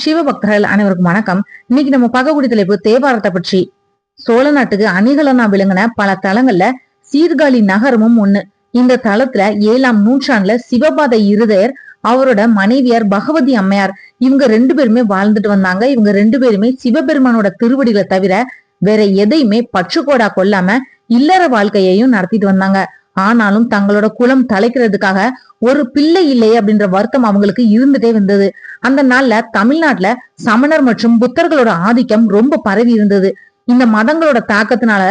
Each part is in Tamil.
சிவபக்தர்கள் அனைவருக்கும் வணக்கம். இன்னைக்கு நம்ம பார்க்கக்கூடிய தலைப்பு தேவாரத்தை பற்றி. சோழ நாட்டுக்கு அணிகலனா விளங்கின பல தலங்கள்ல சீர்காழி நகரமும் ஒண்ணு. இந்த தலத்துல 7ஆம் நூற்றாண்டுல சிவபாத இருதயர் அவரோட மனைவியார் பகவதி அம்மையார் இவங்க 2 பேருமே வாழ்ந்துட்டு வந்தாங்க. இவங்க 2 பேருமே சிவபெருமானோட திருவடிகளை தவிர வேற எதையுமே பற்றுக்கோடா கொள்ளாம இல்லற வாழ்க்கையையும் நடத்திட்டு வந்தாங்க. ஆனாலும் தங்களோட குலம் தலைக்கிறதுக்காக ஒரு பிள்ளை இல்லையே அப்படின்ற வருத்தம் அவங்களுக்கு இருந்துட்டே வந்தது. அந்த நாள்ல தமிழ்நாட்டுல சமணர் மற்றும் புத்தர்களோட ஆதிக்கம் ரொம்ப பரவி இருந்தது. இந்த மதங்களோட தாக்கத்தினால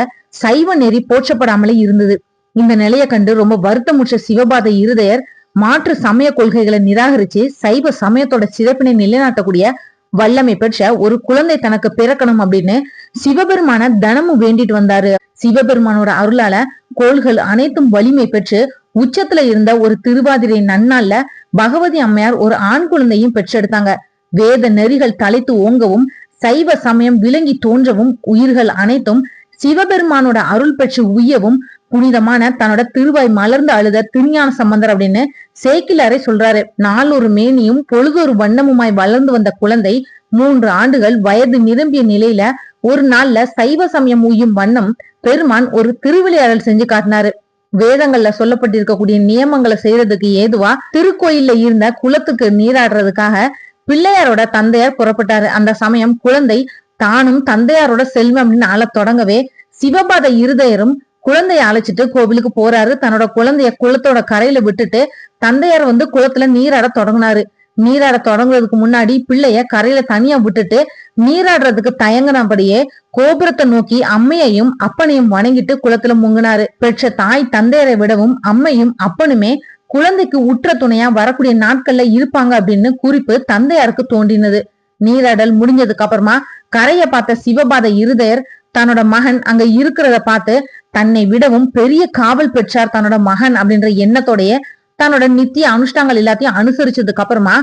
சைவ நெறி போற்றப்படாமலே இருந்தது. இந்த நிலையை கண்டு ரொம்ப வருத்தமுற்ற சிவபாத இருதயர் மாற்று சமய கொள்கைகளை நிராகரிச்சு சைவ சமயத்தோட சிறப்பினை நிலைநாட்டக்கூடிய வல்லமை பெற்ற ஒரு குழந்தை தனக்கு பிறக்கணும் அப்படின்னு சிவபெருமான தினமும் வேண்டிட்டு வந்தாரு. சிவபெருமானோட அருளால கோள்கள் அனைத்தும் வலிமை பெற்று உச்சத்துல இருந்த ஒரு திருவாதிரை நன்னாள்ல பகவதி அம்மையார் ஒரு ஆண் குழந்தையும் பெற்றெடுத்தாங்க. வேத நெறிகள் தலைத்து ஓங்கவும் சைவ சமயம் விளங்கி தோன்றவும் உயிர்கள் அனைத்தும் சிவபெருமானோட அருள் பெற்று உய்யவும் புனிதமான தன்னோட திருவாய் மலர்ந்து அழுத திருஞான சம்பந்தர் அப்படின்னு சேக்கிலாரை சொல்றாரு. நாளொரு மேனியும் பொழுதொரு வண்ணமுமாய் வளர்ந்து வந்த குழந்தை 3 ஆண்டுகள் வயது நிரம்பிய நிலையில ஒரு நாள்ல சைவ சமயம் உய்யும் வண்ணம் பெருமான் ஒரு திருவிளையாடல் செஞ்சு காட்டினாரு. வேதங்கள்ல சொல்லப்பட்டிருக்கக்கூடிய நியமங்களை செய்யறதுக்கு ஏதுவா திருக்கோயில்ல இருந்த குளத்துக்கு நீராடுறதுக்காக பிள்ளையாரோட தந்தையார் புறப்பட்டாரு. அந்த சமயம் குழந்தை தானும் தந்தையாரோட செல்வம் அப்படின்னு ஆள தொடங்கவே சிவபாத இருதயரும் குழந்தைய அழைச்சிட்டு கோவிலுக்கு போறாரு. தன்னோட குழந்தைய குளத்தோட கரையில விட்டுட்டு தந்தையார் குளத்துல நீராட தொடங்கினாரு. நீராட தொடங்குறதுக்கு முன்னாடி பிள்ளைய கரையில தனியா விட்டுட்டு நீராடுறதுக்கு தயங்கினபடியே கோபுரத்தை நோக்கி அம்மையையும் அப்பனையும் வணங்கிட்டு குளத்துல முங்கினாரு. பெற்ற தாய் தந்தையரை விடவும் அம்மையும் அப்பனுமே குழந்தைக்கு உற்ற துணையா வரக்கூடிய நாட்கள்ல இருப்பாங்க அப்படின்னு குறிப்பு தந்தையாருக்கு தோன்றினது. நீராடல் முடிஞ்சதுக்கு அப்புறமா கரைய பார்த்த சிவபாத இருதயர் தன்னோட மகன் அங்க இருக்கிறத பார்த்து தன்னை விடவும் பெரிய காவல் பெற்றார் தன்னோட மகன் அப்படின்ற எண்ணத்தோடைய தன்னோட நித்திய அனுஷ்டாங்கள் எல்லாத்தையும் அனுசரிச்சதுக்கு அப்புறமா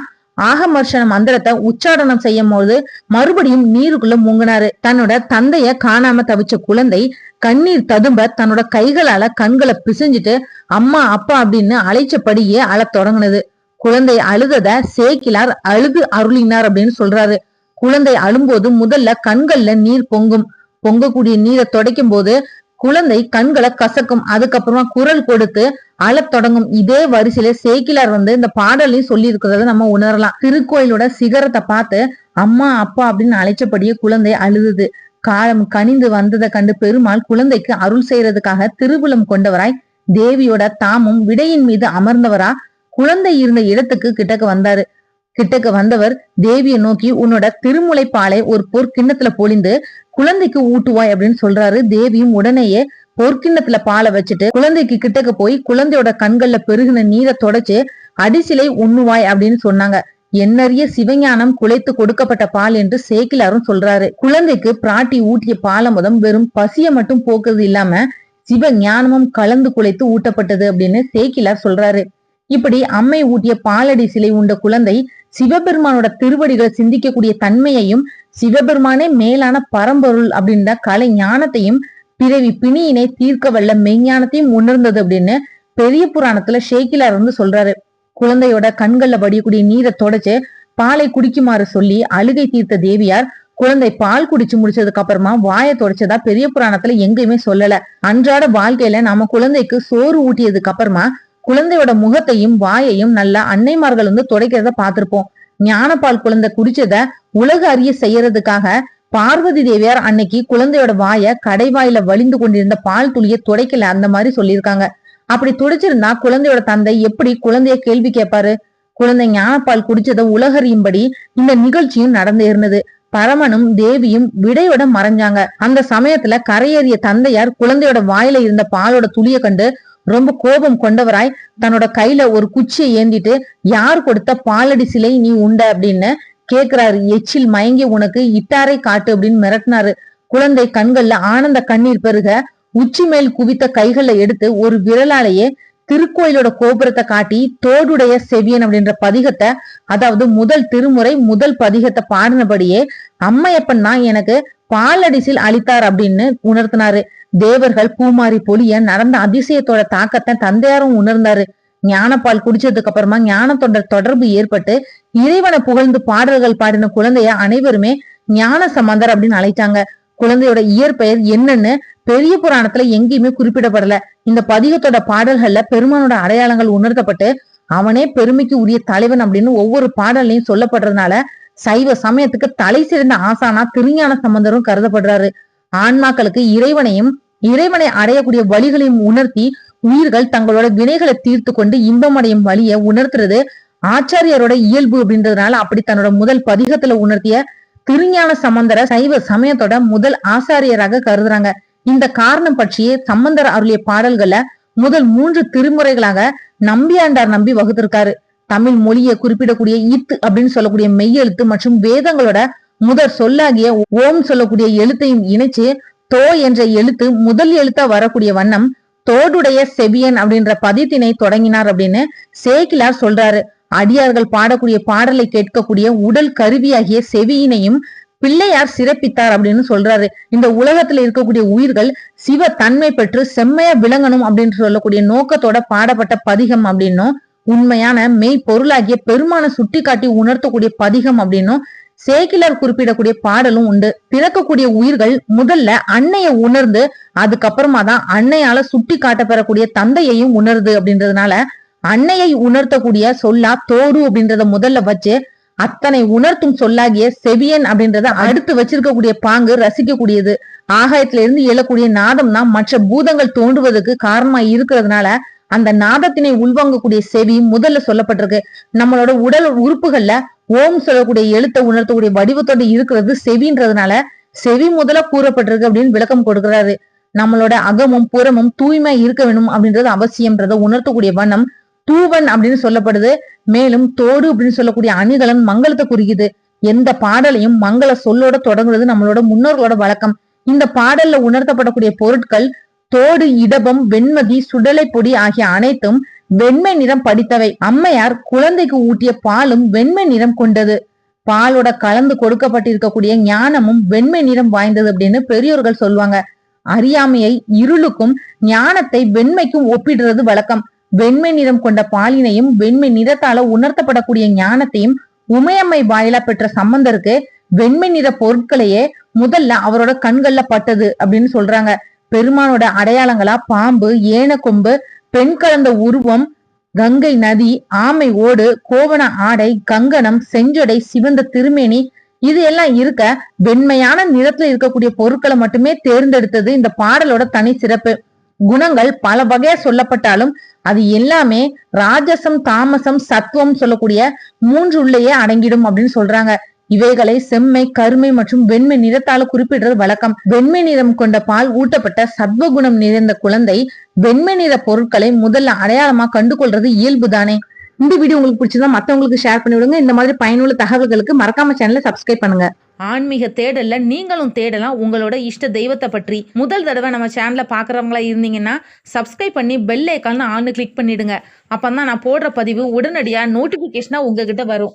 ஆகமர்ஷன மந்திரத்தை உச்சாடனம் செய்யும் போது மறுபடியும் நீருக்குள்ள மூங்கினாரு. தன்னோட தந்தைய காணாம தவிச்ச குழந்தை கண்ணீர் ததும்ப தன்னோட கைகளால கண்களை பிசைஞ்சிட்டு அம்மா அப்பா அப்படின்னு அழைச்சபடியே அழத் தொடங்கினது. குழந்தை அழுதத சேக்கிலார் அழுது அருளினார் அப்படின்னு சொல்றாரு. குழந்தை அழும்போது முதல்ல கண்கள்ல நீர் பொங்கக்கூடிய நீரை துடைக்கும் போது குழந்தை கண்களை கசக்கும். அதுக்கப்புறமா குரல் கொடுத்து அழத் தொடங்கும். இதே வரிசையில சேக்கிலார் இந்த பாடலையும் சொல்லி இருக்கிறத நம்ம உணரலாம். திருக்கோயிலோட சிகரத்தை பார்த்து அம்மா அப்பா அப்படின்னு அழைச்சபடியே குழந்தை அழுது காலம் கனிந்து வந்ததை கண்டு பெருமாள் குழந்தைக்கு அருள் செய்யறதுக்காக திருவுளம் கொண்டவராய் தேவியோட தாமும் விடையின் மீது அமர்ந்தவரா குழந்தை இருந்த இடத்துக்கு கிட்டக்க வந்தாரு. கிட்டக்க வந்தவர் தேவியை நோக்கி உன்னோட திருமுலைப்பாலை ஒரு பொற்கிண்ணத்துல பொழிந்து குழந்தைக்கு ஊட்டுவாய் அப்படின்னு சொல்றாரு. தேவியும் உடனேயே பொற்கிண்ணத்துல பாலை வச்சுட்டு குழந்தைக்கு கிட்டக்க போய் குழந்தையோட கண்கள்ல பெருகின நீரை தொடச்சு அடிசிலை உண்ணுவாய் அப்படின்னு சொன்னாங்க. எண்ணறிய சிவஞானம் குலைத்து கொடுக்கப்பட்ட பால் என்று சேக்கிலாரும் சொல்றாரு. குழந்தைக்கு பிராட்டி ஊட்டிய பாலமுதம் வெறும் பசிய மட்டும் போக்குறது இல்லாம சிவ ஞானமும் கலந்து குலைத்து ஊட்டப்பட்டது அப்படின்னு சேக்கிலார் சொல்றாரு. இப்படி அம்மை ஊட்டிய பாலடி சிலை உண்ட குழந்தை சிவபெருமானோட திருவடிகளை சிந்திக்கக்கூடிய தன்மையையும் சிவபெருமானே மேலான பரம்பொருள் அப்படின்ற கலை ஞானத்தையும் பிறவி பிணியினை தீர்க்க வல்ல மெய்ஞானத்தையும் உணர்ந்தது அப்படின்னு பெரிய புராணத்துல சேக்கிலார் சொல்றாரு. குழந்தையோட கண்கள்ல வடியக்கூடிய நீரை தொடச்சு பாலை குடிக்குமாறு சொல்லி அழுகை தீர்த்த தேவியார் குழந்தை பால் குடிச்சு முடிச்சதுக்கு அப்புறமா வாயை தொடச்சதா பெரிய புராணத்துல எங்கேயுமே சொல்லல. அன்றாட வாழ்க்கையில நாம குழந்தைக்கு சோறு ஊட்டியதுக்கு அப்புறமா குழந்தையோட முகத்தையும் வாயையும் நல்லா அன்னைமார்கள் துடைக்கிறத பார்த்திருப்போம். ஞானப்பால் குழந்தை குடிச்சத உலக அறிய செய்யறதுக்காக பார்வதி தேவியார் அன்னைக்கு குழந்தையோட வாய கடைவாயில வலிந்து கொண்டிருந்த பால் துளிய துடைக்கல அந்த மாதிரி சொல்லியிருக்காங்க. அப்படி துடைச்சிருந்தா குழந்தையோட தந்தை எப்படி குழந்தைய கேள்வி கேட்பாரு? குழந்தை ஞானப்பால் குடிச்சத உலகறியும்படி இந்த நிகழ்ச்சியும் நடந்து இருந்தது. பரமனும் தேவியும் விடையோட மறைஞ்சாங்க. அந்த சமயத்துல கரையேறிய தந்தையார் குழந்தையோட வாயில இருந்த பாலோட துளிய கண்டு ரொம்ப கோபம் கொண்டவராய் தன்னோட கையில ஒரு குச்சியை ஏந்திட்டு யார் கொடுத்த பாலடி சிலை நீ உண்ட அப்படின்னு கேக்குறாரு. எச்சில் மயங்கி உனக்கு இட்டாரை காட்டு அப்படின்னு மிரட்டினாரு. குழந்தை கண்கள்ல ஆனந்த கண்ணீர் பெருக உச்சி மேல் குவித்த கைகளை எடுத்து ஒரு விரலாலேயே திருக்கோயிலோட கோபுரத்தை காட்டி தோடுடைய செவியன் அப்படின்ற பதிகத்தை, அதாவது முதல் திருமுறை முதல் பதிகத்தை பாடினபடியே அம்மையப்பன் தான் எனக்கு பாலடிசில் அளித்தார் அப்படின்னு உணர்த்தினாரு. தேவர்கள் பூமாரி பொழிய நடந்த அதிசயத்தோட தாக்கத்தை தந்தையாரும் உணர்ந்தாரு. ஞானப்பால் குடிச்சதுக்கு அப்புறமா ஞானத்தோட தொடர்பு ஏற்பட்டு இறைவனை புகழ்ந்து பாடல்கள் பாடின குழந்தைய அனைவருமே ஞான சம்பந்தர் அப்படின்னு அழைச்சாங்க. குழந்தையோட இயற்பெயர் என்னன்னு பெரிய புராணத்துல எங்கேயுமே குறிப்பிடப்படல. இந்த பதிகத்தோட பாடல்கள்ல பெருமானோட அடையாளங்கள் உணர்த்தப்பட்டு அவனே பெருமைக்கு உரிய தலைவன் அப்படின்னு ஒவ்வொரு பாடல்லையும் சொல்லப்படுறதுனால சைவ சமயத்துக்கு தலை சிறந்த ஆசானா திருஞான சம்பந்தரும் கருதப்படுறாரு. ஆன்மாக்களுக்கு இறைவனை அடையக்கூடிய வழிகளையும் உணர்த்தி உயிர்கள் தங்களோட வினைகளை தீர்த்து கொண்டு இன்பமடையும் வழியை உணர்த்துறது ஆச்சாரியரோட இயல்பு அப்படின்றதுனால அப்படி தன்னோட முதல் பதிகத்துல உணர்த்திய திருஞான சம்பந்தர சைவ சமயத்தோட முதல் ஆசாரியராக கருதுறாங்க. இந்த காரணம் பற்றியே சம்பந்தர் அருளிய பாடல்களை முதல் 3 திருமுறைகளாக நம்பியாண்டார் நம்பி வகுத்திருக்காரு. தமிழ் மொழியை குறிப்பிடக்கூடிய இத் அப்படின்னு சொல்லக்கூடிய மெய்யெழுத்து மற்றும் வேதங்களோட முதற் சொல்லாகிய ஓம் சொல்லக்கூடிய எழுத்தையும் இணைச்சு தோ என்ற எழுத்து முதல் எழுத்தா வரக்கூடிய வண்ணம் தோடுடைய செவியன் அப்படின்ற பதித்தினை தொடங்கினார் அப்படின்னு சேக்கிலார் சொல்றாரு. அடியார்கள் பாடக்கூடிய பாடலை கேட்கக்கூடிய உடல் கருவியாகிய செவியினையும் பிள்ளையார் சிறப்பித்தார் அப்படின்னு சொல்றாரு. இந்த உலகத்துல இருக்கக்கூடிய உயிர்கள் சிவ தன்மை பெற்று செம்மையா விளங்கணும் அப்படின்னு சொல்லக்கூடிய நோக்கத்தோட பாடப்பட்ட பதிகம் அப்படின்னும் உண்மையான மெய் பொருளாகிய பெருமான சுட்டி காட்டி உணர்த்தக்கூடிய பதிகம் அப்படின்னும் சேக்கிலார் குறிப்பிடக்கூடிய பாடலும் உண்டு. பிறக்கக்கூடிய உயிர்கள் முதல்ல அன்னைய உணர்ந்து அதுக்கப்புறமா தான் அன்னையால சுட்டி காட்ட பெறக்கூடிய தந்தையையும் உணருது அப்படின்றதுனால அன்னையை உணர்த்தக்கூடிய சொல்லா தோடு அப்படின்றத முதல்ல வச்சு அத்தனை உணர்த்தும் சொல்லாகிய செவியன் அப்படின்றத அடுத்து வச்சிருக்கக்கூடிய பாங்கு ரசிக்கக்கூடியது. ஆகாயத்துல இருந்து எழக்கூடிய நாதம் தான் மற்ற பூதங்கள் தோன்றுவதற்கு காரணமா இருக்கிறதுனால அந்த நாதத்தினை உள்வாங்கக்கூடிய செவி முதல்ல சொல்லப்பட்டிருக்கு. நம்மளோட உடல் உறுப்புகள்ல ஓம் சொல்லக்கூடிய எழுத்தை உணர்த்தக்கூடிய வடிவத்தோடு இருக்கிறது செவின்றதுனால செவி முதல்ல கூறப்பட்டிருக்கு அப்படின்னு விளக்கம் கொடுக்கிறாரு. நம்மளோட அகமும் புறமும் தூய்மை இருக்க வேணும் அப்படின்றது அவசியம்ன்றத உணர்த்தக்கூடிய வண்ணம் தூவன் அப்படின்னு சொல்லப்படுது. மேலும் தோடு அப்படின்னு சொல்லக்கூடிய அணிகலன் மங்களத்தை குறிக்குது. எந்த பாடலையும் மங்கள சொல்லோட தொடங்குறது நம்மளோட முன்னோர்களோட வழக்கம். இந்த பாடல்ல உணர்த்தப்படக்கூடிய பொருட்கள் தோடு, இடபம், வெண்மதி, சுடலை பொடி ஆகிய அனைத்தும் வெண்மை நிறம் படித்தவை. அம்மையார் குழந்தைக்கு ஊட்டிய பாலும் வெண்மை நிறம் கொண்டது. பாலோட கலந்து கொடுக்கப்பட்டிருக்கக்கூடிய ஞானமும் வெண்மை நிறம் வாய்ந்தது அப்படின்னு பெரியோர்கள் சொல்லுவாங்க. அறியாமையை இருளுக்கும் ஞானத்தை வெண்மைக்கும் ஒப்பிடுறது வழக்கம். வெண்மை நிறம் கொண்ட பாலினையும் வெண்மை நிறத்தால உணர்த்தப்படக்கூடிய ஞானத்தையும் உமையம்மை வாயிலா பெற்ற சம்பந்தருக்கு வெண்மை நிற பொருட்களையே முதல்ல அவரோட கண்கள்ல பட்டது அப்படின்னு சொல்றாங்க. பெருமானோட அடையாளங்களா பாம்பு, ஏனக்கொம்பு, பெண் கலந்த உருவம், கங்கை நதி, ஆமை ஓடு, கோவண ஆடை, கங்கணம், செஞ்சொடை, சிவந்த திருமேனி இது எல்லாம் இருக்க வெண்மையான நிறத்துல இருக்கக்கூடிய பொருட்களை மட்டுமே தேர்ந்தெடுத்தது இந்த பாடலோட தனி சிறப்பு. குணங்கள் பல வகையா சொல்லப்பட்டாலும் அது எல்லாமே ராஜசம், தாமசம், சத்துவம் சொல்லக்கூடிய 3 உள்ளேயே அடங்கிடும் அப்படின்னு சொல்றாங்க. இவைகளை செம்மை, கருமை மற்றும் வெண்மை நிறத்தால குறிப்பிடுறது வழக்கம். வெண்மை நிறம் கொண்ட பால் ஊட்டப்பட்ட சத்வகுணம் நிறைந்த குழந்தை வெண்மை நிற பொருட்களை முதல்ல அடையாளமா கண்டுகொள்றது இயல்புதானே. இந்த வீடியோ உங்களுக்கு பிடிச்சதா மத்தவங்களுக்கு ஷேர் பண்ணி விடுங்க. இந்த மாதிரி பயனுள்ள தகவல்களுக்கு மறக்காம சேனலை சப்ஸ்கிரைப் பண்ணுங்க. ஆன்மீக தேடல்ல நீங்களும் தேடலாம் உங்களோட இஷ்ட தெய்வத்தை பற்றி. முதல் தடவை நம்ம சேனலை பாக்குறவங்களா இருந்தீங்கன்னா சப்ஸ்கிரைப் பண்ணி பெல் ஐக்கான் ஆன்னு கிளிக் பண்ணிடுங்க. அப்பதான் நான் போடுற பதிவு உடனடியா நோட்டிபிகேஷனா உங்ககிட்ட வரும்.